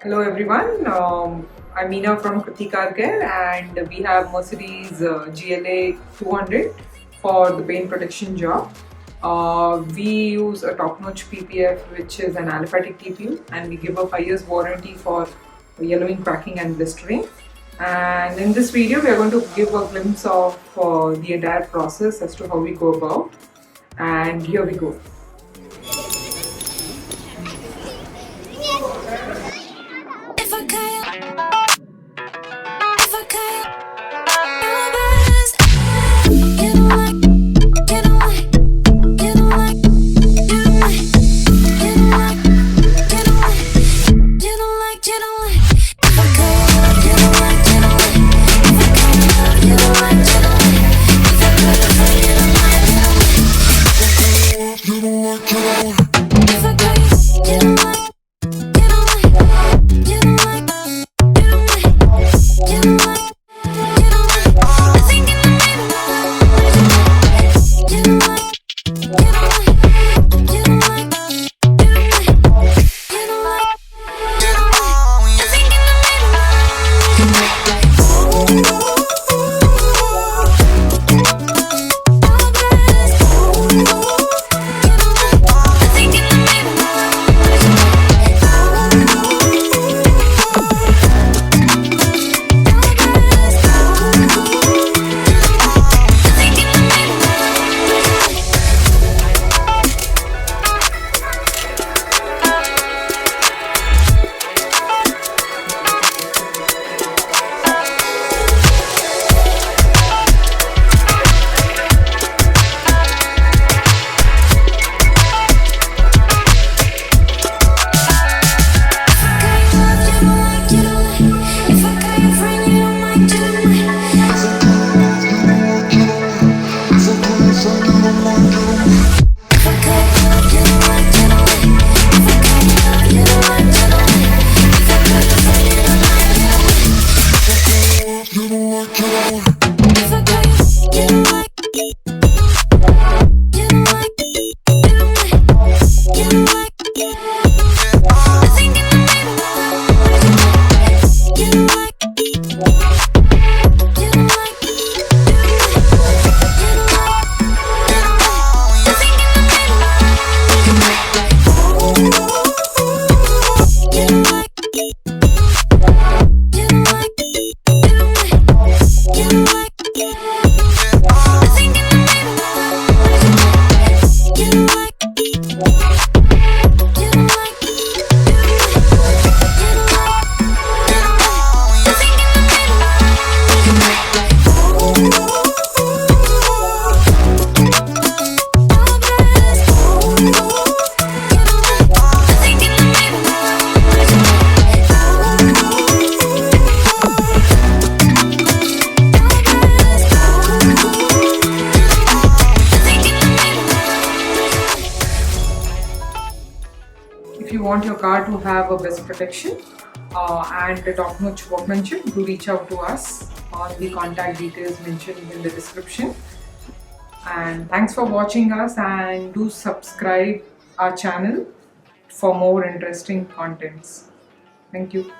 Hello everyone, I'm Meena from Kritika Care and we have Mercedes GLA 200 for the paint protection job. We use a top-notch PPF, which is an aliphatic TPU, and we give a 5 years warranty for yellowing, cracking and blistering. And in this video we are going to give a glimpse of the entire process as to how we go about, and here we go. If you want your car to have a best protection and a top-notch workmanship, do reach out to us on the contact details mentioned in the description. And thanks for watching us, and do subscribe our channel for more interesting contents. Thank you.